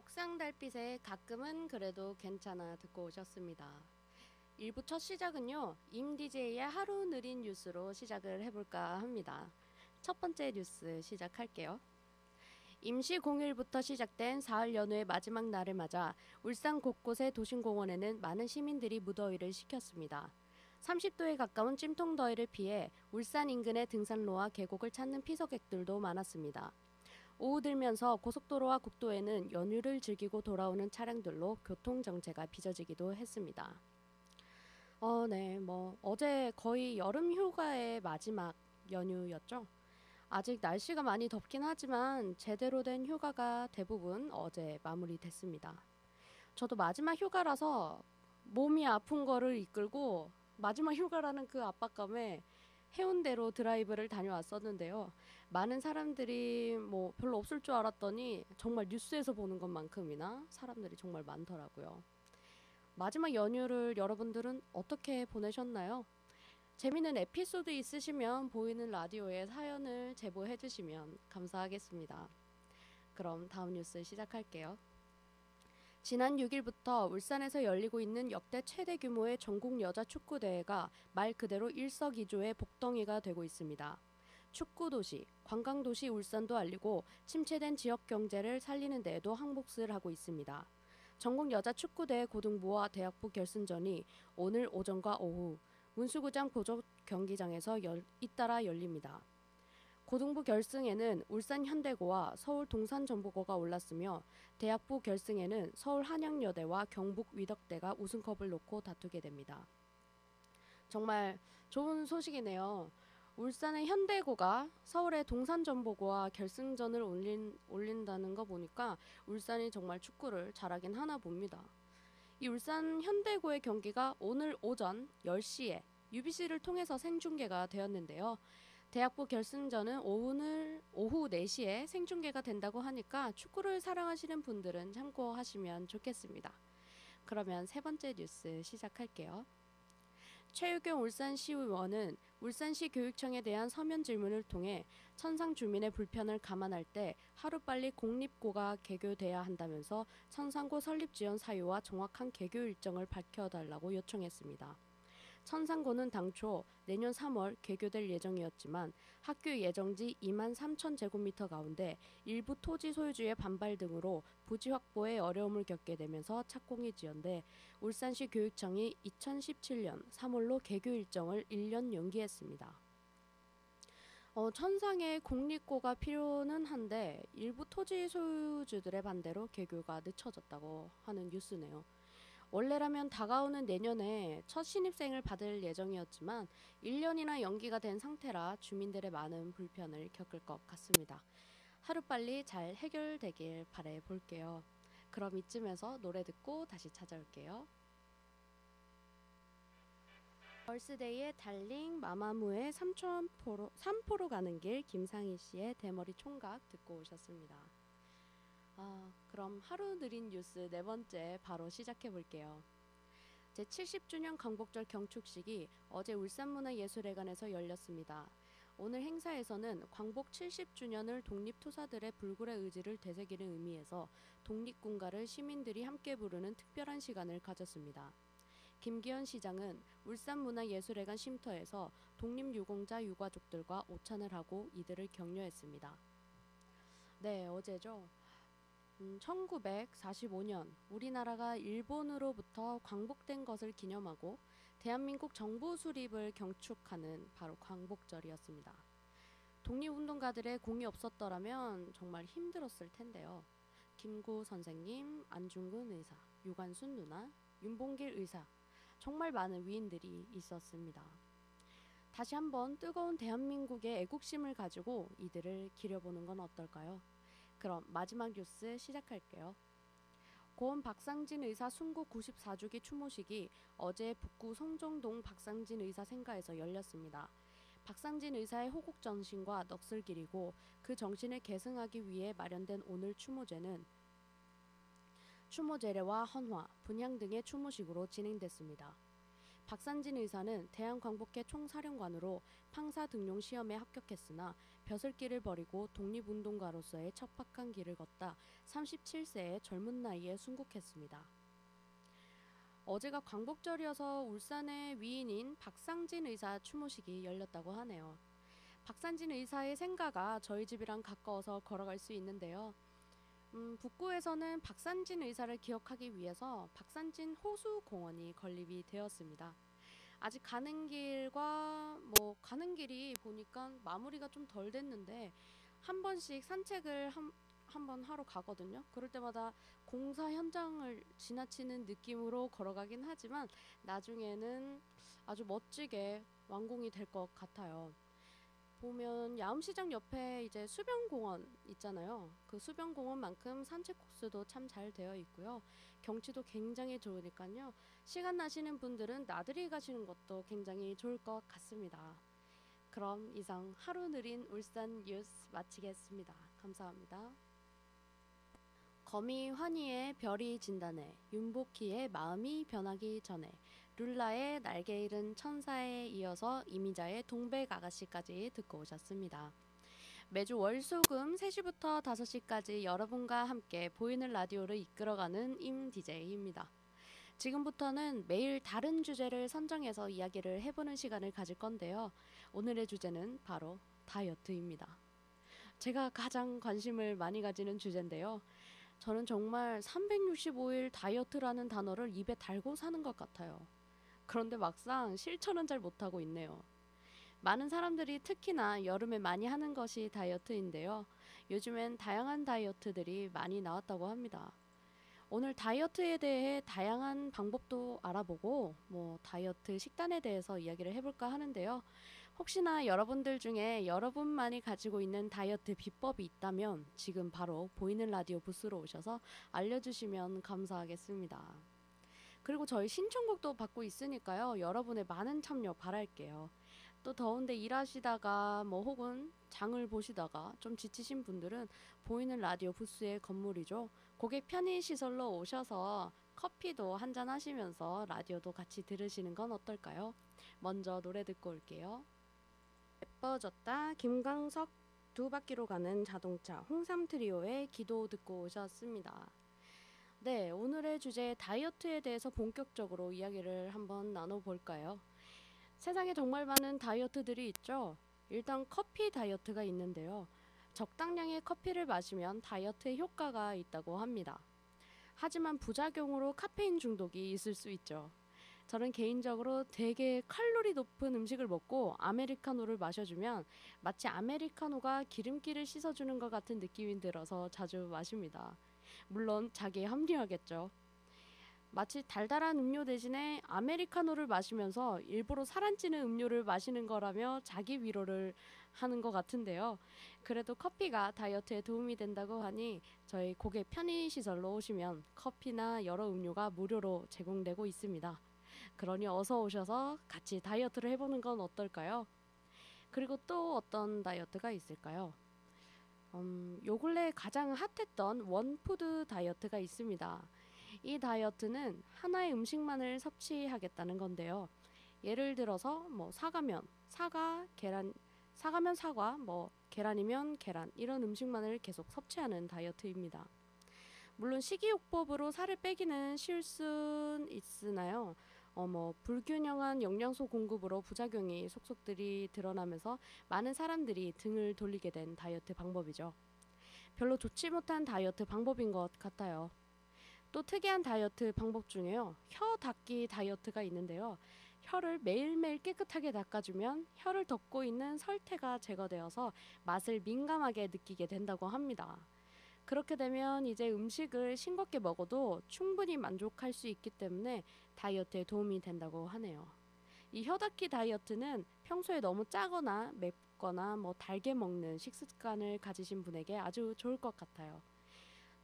옥상 달빛에 가끔은 그래도 괜찮아 듣고 오셨습니다. 1부 첫 시작은요, 임 DJ의 하루 느린 뉴스로 시작을 해볼까 합니다. 첫 번째 뉴스 시작할게요. 임시 공휴일부터 시작된 사흘 연휴의 마지막 날을 맞아 울산 곳곳의 도심공원에는 많은 시민들이 무더위를 식혔습니다. 30도에 가까운 찜통더위를 피해 울산 인근의 등산로와 계곡을 찾는 피서객들도 많았습니다. 오후 들면서 고속도로와 국도에는 연휴를 즐기고 돌아오는 차량들로 교통 정체가 빚어지기도 했습니다. 네, 어제 거의 여름 휴가의 마지막 연휴였죠. 아직 날씨가 많이 덥긴 하지만 제대로 된 휴가가 대부분 어제 마무리됐습니다. 저도 마지막 휴가라서 몸이 아픈 거를 이끌고 마지막 휴가라는 그 압박감에 해운대로 드라이브를 다녀왔었는데요. 많은 사람들이 별로 없을 줄 알았더니 정말 뉴스에서 보는 것만큼이나 사람들이 정말 많더라고요. 마지막 연휴를 여러분들은 어떻게 보내셨나요? 재미있는 에피소드 있으시면 보이는 라디오에 사연을 제보해 주시면 감사하겠습니다. 그럼 다음 뉴스 시작할게요. 지난 6일부터 울산에서 열리고 있는 역대 최대 규모의 전국 여자 축구 대회가 말 그대로 일석이조의 복덩이가 되고 있습니다. 축구도시, 관광도시 울산도 알리고 침체된 지역 경제를 살리는 데에도 한몫을 하고 있습니다. 전국 여자 축구대회 고등부와 대학부 결승전이 오늘 오전과 오후 문수구장 보조 경기장에서 잇따라 열립니다. 고등부 결승에는 울산 현대고와 서울 동산전북고가 올랐으며 대학부 결승에는 서울 한양여대와 경북 위덕대가 우승컵을 놓고 다투게 됩니다. 정말 좋은 소식이네요. 울산의 현대고가 서울의 동산전북고와 결승전을 올린다는 거 보니까 울산이 정말 축구를 잘하긴 하나 봅니다. 이 울산 현대고의 경기가 오늘 오전 10시에 UBC를 통해서 생중계가 되었는데요. 대학부 결승전은 오후 4시에 생중계가 된다고 하니까 축구를 사랑하시는 분들은 참고하시면 좋겠습니다. 그러면 세 번째 뉴스 시작할게요. 최유경 울산시의원은 울산시 교육청에 대한 서면 질문을 통해 천상 주민의 불편을 감안할 때 하루빨리 공립고가 개교돼야 한다면서 천상고 설립 지원 사유와 정확한 개교 일정을 밝혀달라고 요청했습니다. 천상고는 당초 내년 3월 개교될 예정이었지만 학교 예정지 2만 3천 제곱미터 가운데 일부 토지 소유주의 반발 등으로 부지 확보에 어려움을 겪게 되면서 착공이 지연돼 울산시 교육청이 2017년 3월로 개교 일정을 1년 연기했습니다. 천상의 공립고가 필요는 한데 일부 토지 소유주들의 반대로 개교가 늦춰졌다고 하는 뉴스네요. 원래라면 다가오는 내년에 첫 신입생을 받을 예정이었지만 1년이나 연기가 된 상태라 주민들의 많은 불편을 겪을 것 같습니다. 하루빨리 잘 해결되길 바라볼게요. 그럼 이쯤에서 노래 듣고 다시 찾아올게요. 걸스데이의 달링, 마마무의 삼포로 가는 길, 김상희 씨의 대머리 총각 듣고 오셨습니다. 그럼 하루 느린 뉴스 네 번째 바로 시작해 볼게요. 제70주년 광복절 경축식이 어제 울산문화예술회관에서 열렸습니다. 오늘 행사에서는 광복 70주년을 독립투사들의 불굴의 의지를 되새기는 의미에서 독립군가를 시민들이 함께 부르는 특별한 시간을 가졌습니다. 김기현 시장은 울산문화예술회관 쉼터에서 독립유공자 유가족들과 오찬을 하고 이들을 격려했습니다. 네, 어제죠. 1945년 우리나라가 일본으로부터 광복된 것을 기념하고 대한민국 정부 수립을 경축하는 바로 광복절이었습니다. 독립운동가들의 공이 없었더라면 정말 힘들었을 텐데요. 김구 선생님, 안중근 의사, 유관순 누나, 윤봉길 의사, 정말 많은 위인들이 있었습니다. 다시 한번 뜨거운 대한민국의 애국심을 가지고 이들을 기려보는 건 어떨까요? 그럼 마지막 뉴스 시작할게요. 고은 박상진 의사 순국 94주기 추모식이 어제 북구 송정동 박상진 의사 생가에서 열렸습니다. 박상진 의사의 호국 정신과 넋을 기리고 그 정신을 계승하기 위해 마련된 오늘 추모제는 추모제례와 헌화, 분향 등의 추모식으로 진행됐습니다. 박상진 의사는 대한광복회 총사령관으로 판사 등용 시험에 합격했으나 벼슬길을 버리고 독립운동가로서의 척박한 길을 걷다 37세의 젊은 나이에 순국했습니다. 어제가 광복절이어서 울산의 위인인 박상진 의사 추모식이 열렸다고 하네요. 박상진 의사의 생가가 저희 집이랑 가까워서 걸어갈 수 있는데요. 북구에서는 박상진 의사를 기억하기 위해서 박상진 호수공원이 건립이 되었습니다. 아직 가는 가는 길이 보니까 마무리가 좀 덜 됐는데 한 번씩 산책을 한 번 하러 가거든요. 그럴 때마다 공사 현장을 지나치는 느낌으로 걸어가긴 하지만 나중에는 아주 멋지게 완공이 될 것 같아요. 보면 야음시장 옆에 이제 수변공원 있잖아요. 그 수변공원만큼 산책 코스도 참 잘 되어 있고요. 경치도 굉장히 좋으니까요. 시간 나시는 분들은 나들이 가시는 것도 굉장히 좋을 것 같습니다. 그럼 이상 하루 느린 울산 뉴스 마치겠습니다. 감사합니다. 거미 환희의 별이 진다네, 윤복희의 마음이 변하기 전에, 룰라의 날개 잃은 천사에 이어서 이미자의 동백 아가씨까지 듣고 오셨습니다. 매주 월수금 3시부터 5시까지 여러분과 함께 보이는 라디오를 이끌어가는 임 DJ입니다. 지금부터는 매일 다른 주제를 선정해서 이야기를 해보는 시간을 가질 건데요. 오늘의 주제는 바로 다이어트입니다. 제가 가장 관심을 많이 가지는 주제인데요. 저는 정말 365일 다이어트라는 단어를 입에 달고 사는 것 같아요. 그런데 막상 실천은 잘 못하고 있네요. 많은 사람들이 특히나 여름에 많이 하는 것이 다이어트인데요. 요즘엔 다양한 다이어트들이 많이 나왔다고 합니다. 오늘 다이어트에 대해 다양한 방법도 알아보고 다이어트 식단에 대해서 이야기를 해볼까 하는데요. 혹시나 여러분들 중에 여러분만이 가지고 있는 다이어트 비법이 있다면 지금 바로 보이는 라디오 부스로 오셔서 알려주시면 감사하겠습니다. 그리고 저희 신청곡도 받고 있으니까요. 여러분의 많은 참여 바랄게요. 또 더운데 일하시다가 혹은 장을 보시다가 좀 지치신 분들은 보이는 라디오 부스의 건물이죠. 고객 편의 시설로 오셔서 커피도 한잔 하시면서 라디오도 같이 들으시는 건 어떨까요? 먼저 노래 듣고 올게요. 예뻐졌다 김광석 두 바퀴로 가는 자동차 홍삼 트리오의 기도 듣고 오셨습니다. 네, 오늘의 주제 다이어트에 대해서 본격적으로 이야기를 한번 나눠볼까요? 세상에 정말 많은 다이어트들이 있죠. 일단 커피 다이어트가 있는데요. 적당량의 커피를 마시면 다이어트에 효과가 있다고 합니다. 하지만 부작용으로 카페인 중독이 있을 수 있죠. 저는 개인적으로 되게 칼로리 높은 음식을 먹고 아메리카노를 마셔주면 마치 아메리카노가 기름기를 씻어주는 것 같은 느낌이 들어서 자주 마십니다. 물론 자기에 합리화겠죠. 마치 달달한 음료 대신에 아메리카노를 마시면서 일부러 살 안 찌는 음료를 마시는 거라며 자기 위로를 하는 것 같은데요. 그래도 커피가 다이어트에 도움이 된다고 하니 저희 고객 편의시설로 오시면 커피나 여러 음료가 무료로 제공되고 있습니다. 그러니 어서 오셔서 같이 다이어트를 해보는 건 어떨까요? 그리고 또 어떤 다이어트가 있을까요? 요 근래 가장 핫했던 원푸드 다이어트가 있습니다. 이 다이어트는 하나의 음식만을 섭취하겠다는 건데요. 예를 들어서 사과면 사과, 사과면 사과, 계란이면 계란 이런 음식만을 계속 섭취하는 다이어트입니다. 물론 식이요법으로 살을 빼기는 쉬울 순 있으나요. 불균형한 영양소 공급으로 부작용이 속속들이 드러나면서 많은 사람들이 등을 돌리게 된 다이어트 방법이죠. 별로 좋지 못한 다이어트 방법인 것 같아요. 또 특이한 다이어트 방법 중에요. 혀 닦기 다이어트가 있는데요. 혀를 매일매일 깨끗하게 닦아주면 혀를 덮고 있는 설태가 제거되어서 맛을 민감하게 느끼게 된다고 합니다. 그렇게 되면 이제 음식을 싱겁게 먹어도 충분히 만족할 수 있기 때문에 다이어트에 도움이 된다고 하네요. 이 혀닦기 다이어트는 평소에 너무 짜거나 맵거나 달게 먹는 식습관을 가지신 분에게 아주 좋을 것 같아요.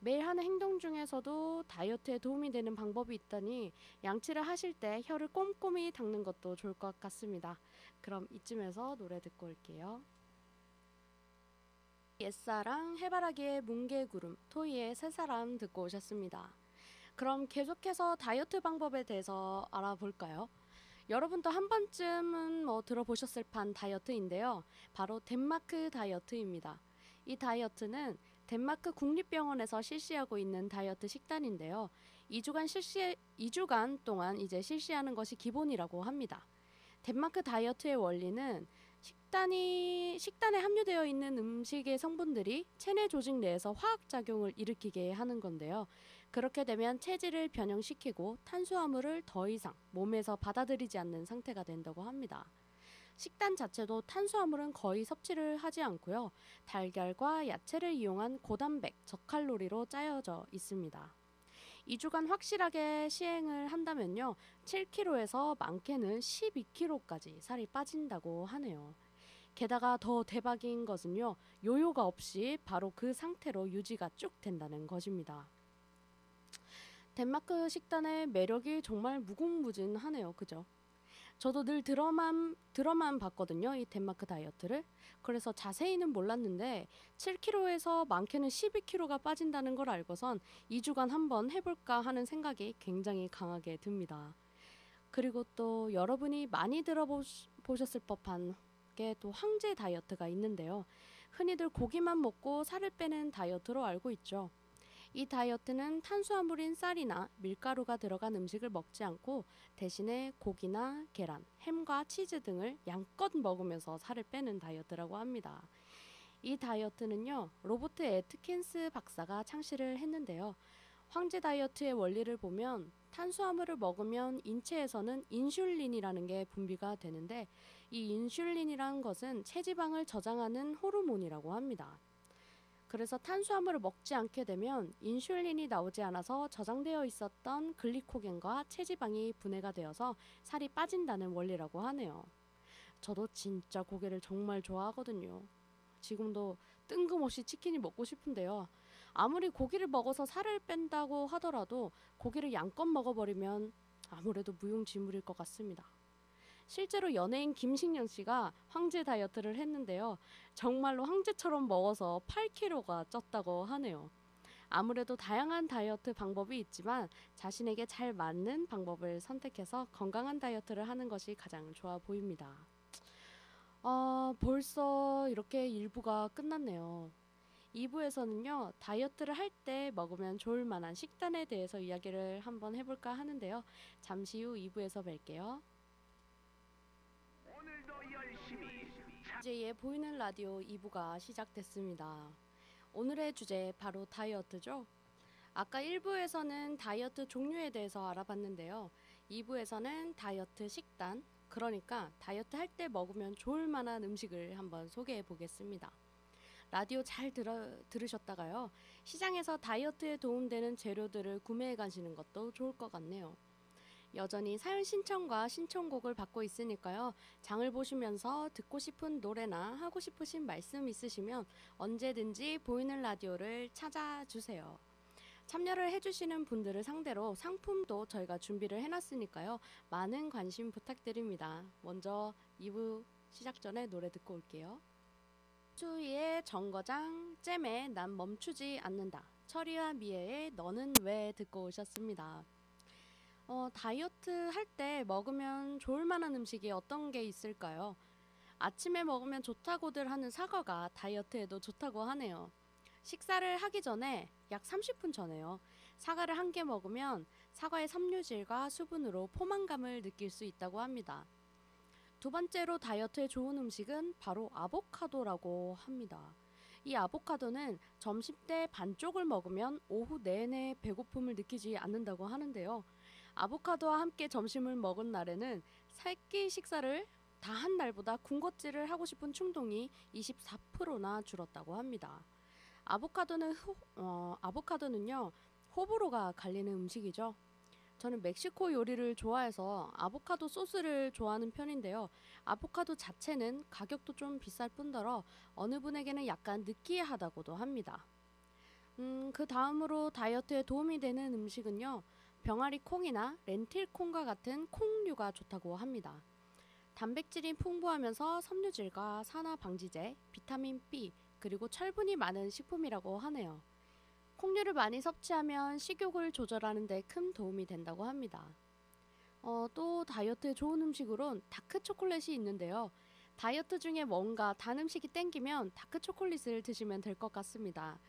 매일 하는 행동 중에서도 다이어트에 도움이 되는 방법이 있다니 양치를 하실 때 혀를 꼼꼼히 닦는 것도 좋을 것 같습니다. 그럼 이쯤에서 노래 듣고 올게요. 옛사랑, 해바라기의 뭉게구름, 토이의 새사람 듣고 오셨습니다. 그럼 계속해서 다이어트 방법에 대해서 알아볼까요? 여러분도 한 번쯤은 들어보셨을 판 다이어트인데요. 바로 덴마크 다이어트입니다. 이 다이어트는 덴마크 국립병원에서 실시하고 있는 다이어트 식단인데요. 2주간 동안 이제 실시하는 것이 기본이라고 합니다. 덴마크 다이어트의 원리는 식단에 함유되어 있는 음식의 성분들이 체내 조직 내에서 화학작용을 일으키게 하는 건데요. 그렇게 되면 체질을 변형시키고 탄수화물을 더 이상 몸에서 받아들이지 않는 상태가 된다고 합니다. 식단 자체도 탄수화물은 거의 섭취를 하지 않고요. 달걀과 야채를 이용한 고단백, 저칼로리로 짜여져 있습니다. 2주간 확실하게 시행을 한다면요. 7kg에서 많게는 12kg까지 살이 빠진다고 하네요. 게다가 더 대박인 것은요. 요요가 없이 바로 그 상태로 유지가 쭉 된다는 것입니다. 덴마크 식단의 매력이 정말 무궁무진하네요. 그죠? 저도 늘 드러만 봤거든요. 이 덴마크 다이어트를. 그래서 자세히는 몰랐는데 7kg에서 많게는 12kg가 빠진다는 걸 알고선 2주간 한번 해볼까 하는 생각이 굉장히 강하게 듭니다. 그리고 또 여러분이 많이 들어보셨을 법한 게 또 황제 다이어트가 있는데요. 흔히들 고기만 먹고 살을 빼는 다이어트로 알고 있죠. 이 다이어트는 탄수화물인 쌀이나 밀가루가 들어간 음식을 먹지 않고 대신에 고기나 계란, 햄과 치즈 등을 양껏 먹으면서 살을 빼는 다이어트라고 합니다. 이 다이어트는요, 로버트 애트킨스 박사가 창시를 했는데요. 황제 다이어트의 원리를 보면 탄수화물을 먹으면 인체에서는 인슐린이라는 게 분비가 되는데 이 인슐린이라는 것은 체지방을 저장하는 호르몬이라고 합니다. 그래서 탄수화물을 먹지 않게 되면 인슐린이 나오지 않아서 저장되어 있었던 글리코겐과 체지방이 분해가 되어서 살이 빠진다는 원리라고 하네요. 저도 진짜 고기를 정말 좋아하거든요. 지금도 뜬금없이 치킨이 먹고 싶은데요. 아무리 고기를 먹어서 살을 뺀다고 하더라도 고기를 양껏 먹어버리면 아무래도 무용지물일 것 같습니다. 실제로 연예인 김신영 씨가 황제 다이어트를 했는데요. 정말로 황제처럼 먹어서 8kg가 쪘다고 하네요. 아무래도 다양한 다이어트 방법이 있지만 자신에게 잘 맞는 방법을 선택해서 건강한 다이어트를 하는 것이 가장 좋아 보입니다. 벌써 이렇게 1부가 끝났네요. 2부에서는요, 다이어트를 할 때 먹으면 좋을 만한 식단에 대해서 이야기를 한번 해볼까 하는데요. 잠시 후 2부에서 뵐게요. 이제의 보이는 라디오 2부가 시작됐습니다. 오늘의 주제 바로 다이어트죠. 아까 1부에서는 다이어트 종류에 대해서 알아봤는데요. 2부에서는 다이어트 식단, 그러니까 다이어트 할 때 먹으면 좋을 만한 음식을 한번 소개해 보겠습니다. 라디오 잘 들으셨다가요. 시장에서 다이어트에 도움되는 재료들을 구매해 가시는 것도 좋을 것 같네요. 여전히 사연 신청과 신청곡을 받고 있으니까요. 장을 보시면서 듣고 싶은 노래나 하고 싶으신 말씀 있으시면 언제든지 보이는 라디오를 찾아주세요. 참여를 해주시는 분들을 상대로 상품도 저희가 준비를 해놨으니까요. 많은 관심 부탁드립니다. 먼저 2부 시작 전에 노래 듣고 올게요. 추위의 정거장, 잼의 난 멈추지 않는다. 철이와 미애의 너는 왜 듣고 오셨습니다. 다이어트 할 때 먹으면 좋을 만한 음식이 어떤 게 있을까요? 아침에 먹으면 좋다고들 하는 사과가 다이어트에도 좋다고 하네요. 식사를 하기 전에 약 30분 전에요. 사과를 한 개 먹으면 사과의 섬유질과 수분으로 포만감을 느낄 수 있다고 합니다. 두 번째로 다이어트에 좋은 음식은 바로 아보카도라고 합니다. 이 아보카도는 점심때 반쪽을 먹으면 오후 내내 배고픔을 느끼지 않는다고 하는데요. 아보카도와 함께 점심을 먹은 날에는 세끼 식사를 다 한 날보다 군것질을 하고 싶은 충동이 24%나 줄었다고 합니다. 아보카도는요, 호불호가 갈리는 음식이죠. 저는 멕시코 요리를 좋아해서 아보카도 소스를 좋아하는 편인데요. 아보카도 자체는 가격도 좀 비쌀 뿐더러 어느 분에게는 약간 느끼하다고도 합니다. 그 다음으로 다이어트에 도움이 되는 음식은요. 병아리 콩이나 렌틸 콩과 같은 콩류가 좋다고 합니다. 단백질이 풍부하면서 섬유질과 산화 방지제, 비타민 B, 그리고 철분이 많은 식품이라고 하네요. 콩류를 많이 섭취하면 식욕을 조절하는 데 큰 도움이 된다고 합니다. 또 다이어트에 좋은 음식으론 다크 초콜릿이 있는데요. 다이어트 중에 뭔가 단 음식이 땡기면 다크 초콜릿을 드시면 될 것 같습니다.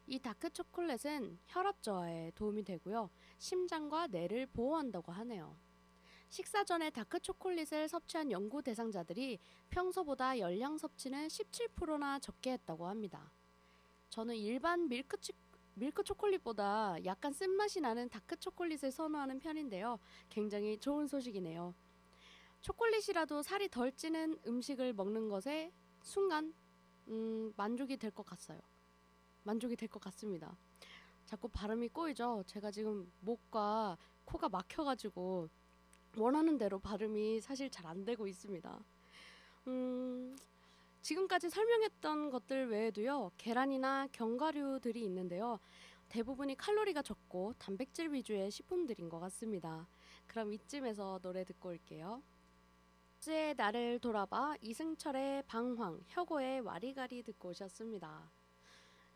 이 다크 초콜릿은 혈압 저하에 도움이 되고요. 심장과 뇌를 보호한다고 하네요. 식사 전에 다크 초콜릿을 섭취한 연구 대상자들이 평소보다 열량 섭취는 17%나 적게 했다고 합니다. 저는 일반 밀크 초콜릿보다 약간 쓴맛이 나는 다크 초콜릿을 선호하는 편인데요. 굉장히 좋은 소식이네요. 초콜릿이라도 살이 덜 찌는 음식을 먹는 것에 순간 만족이 될 것 같아요. 만족이 될 것 같습니다. 자꾸 발음이 꼬이죠. 제가 지금 목과 코가 막혀가지고 원하는 대로 발음이 사실 잘 안 되고 있습니다. 지금까지 설명했던 것들 외에도요, 계란이나 견과류들이 있는데요. 대부분이 칼로리가 적고 단백질 위주의 식품들인 것 같습니다. 그럼 이쯤에서 노래 듣고 올게요. 의 나를 돌아봐, 이승철의 방황, 혁오의 와리가리 듣고 오셨습니다.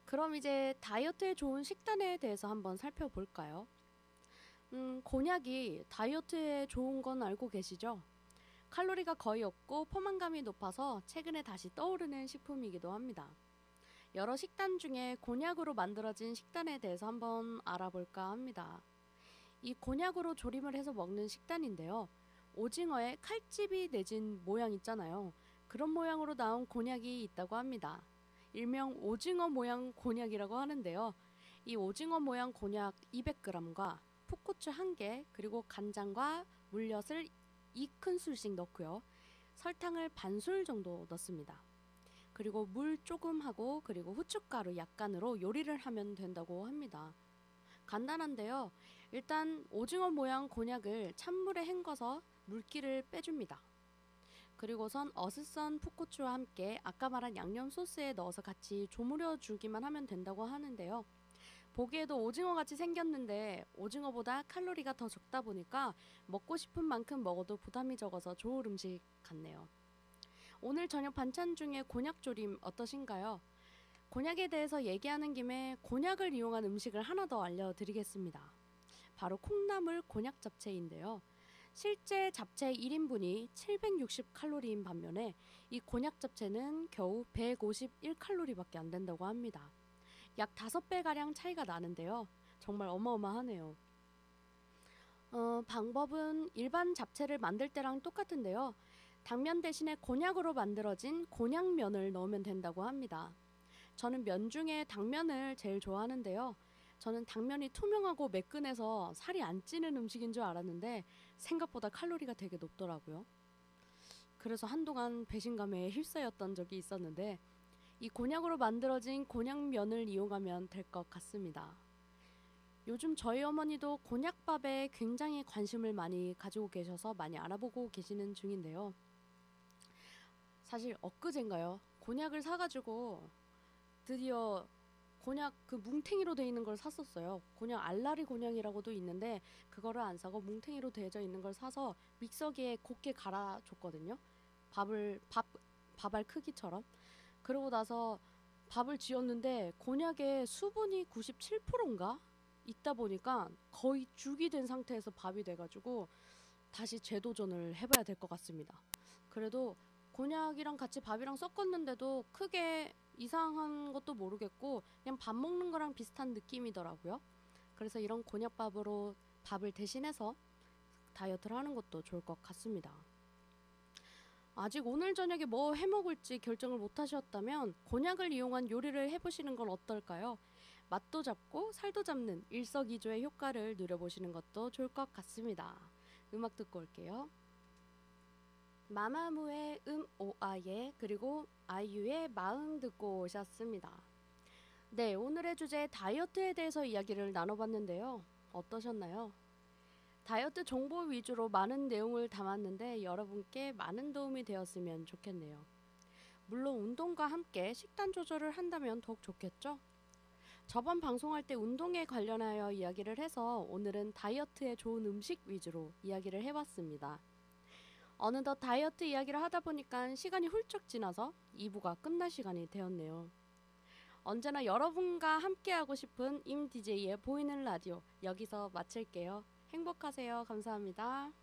그럼 이제 다이어트에 좋은 식단에 대해서 한번 살펴볼까요? 곤약이 다이어트에 좋은 건 알고 계시죠? 칼로리가 거의 없고 포만감이 높아서 최근에 다시 떠오르는 식품이기도 합니다. 여러 식단 중에 곤약으로 만들어진 식단에 대해서 한번 알아볼까 합니다. 이 곤약으로 조림을 해서 먹는 식단인데요. 오징어에 칼집이 내진 모양 있잖아요. 그런 모양으로 나온 곤약이 있다고 합니다. 일명 오징어 모양 곤약이라고 하는데요. 이 오징어 모양 곤약 200g과 풋고추 1개, 그리고 간장과 물엿을 2큰술씩 넣고요. 설탕을 반술 정도 넣습니다. 그리고 물 조금 하고 그리고 후춧가루 약간으로 요리를 하면 된다고 합니다. 간단한데요. 일단 오징어 모양 곤약을 찬물에 헹궈서 물기를 빼줍니다. 그리고선 어슷선 풋고추와 함께 아까 말한 양념 소스에 넣어서 같이 조무려 주기만 하면 된다고 하는데요. 보기에도 오징어같이 생겼는데 오징어보다 칼로리가 더 적다 보니까 먹고 싶은 만큼 먹어도 부담이 적어서 좋은 음식 같네요. 오늘 저녁 반찬 중에 곤약 조림 어떠신가요? 곤약에 대해서 얘기하는 김에 곤약을 이용한 음식을 하나 더 알려드리겠습니다. 바로 콩나물 곤약 잡채인데요. 실제 잡채 1인분이 760칼로리인 반면에 이 곤약 잡채는 겨우 151칼로리밖에 안 된다고 합니다. 약 5배가량 차이가 나는데요. 정말 어마어마하네요. 방법은 일반 잡채를 만들 때랑 똑같은데요. 당면 대신에 곤약으로 만들어진 곤약면을 넣으면 된다고 합니다. 저는 면 중에 당면을 제일 좋아하는데요. 저는 당면이 투명하고 매끈해서 살이 안 찌는 음식인 줄 알았는데 생각보다 칼로리가 되게 높더라고요. 그래서 한동안 배신감에 휩싸였던 적이 있었는데 이 곤약으로 만들어진 곤약면을 이용하면 될 것 같습니다. 요즘 저희 어머니도 곤약밥에 굉장히 관심을 많이 가지고 계셔서 많이 알아보고 계시는 중인데요. 사실 엊그젠가요? 곤약을 사가지고 드디어 곤약 그 뭉탱이로 되어 있는 걸 샀었어요. 곤약 알라리 곤약이라고도 있는데 그거를 안 사고 뭉탱이로 되어져 있는 걸 사서 믹서기에 곱게 갈아줬거든요. 밥알 크기처럼. 그러고 나서 밥을 지었는데 곤약에 수분이 97%인가 있다 보니까 거의 죽이 된 상태에서 밥이 돼가지고 다시 재도전을 해봐야 될 것 같습니다. 그래도 곤약이랑 같이 밥이랑 섞었는데도 크게 이상한 것도 모르겠고 그냥 밥 먹는 거랑 비슷한 느낌이더라고요. 그래서 이런 곤약밥으로 밥을 대신해서 다이어트를 하는 것도 좋을 것 같습니다. 아직 오늘 저녁에 뭐 해먹을지 결정을 못 하셨다면 곤약을 이용한 요리를 해보시는 건 어떨까요? 맛도 잡고 살도 잡는 일석이조의 효과를 누려보시는 것도 좋을 것 같습니다. 음악 듣고 올게요. 마마무의 오아예, 그리고 아이유의 마음 듣고 오셨습니다. 네, 오늘의 주제 다이어트에 대해서 이야기를 나눠봤는데요. 어떠셨나요? 다이어트 정보 위주로 많은 내용을 담았는데 여러분께 많은 도움이 되었으면 좋겠네요. 물론 운동과 함께 식단 조절을 한다면 더욱 좋겠죠? 저번 방송할 때 운동에 관련하여 이야기를 해서 오늘은 다이어트에 좋은 음식 위주로 이야기를 해봤습니다. 어느덧 다이어트 이야기를 하다 보니까 시간이 훌쩍 지나서 2부가 끝날 시간이 되었네요. 언제나 여러분과 함께하고 싶은 임DJ의 보이는 라디오 여기서 마칠게요. 행복하세요. 감사합니다.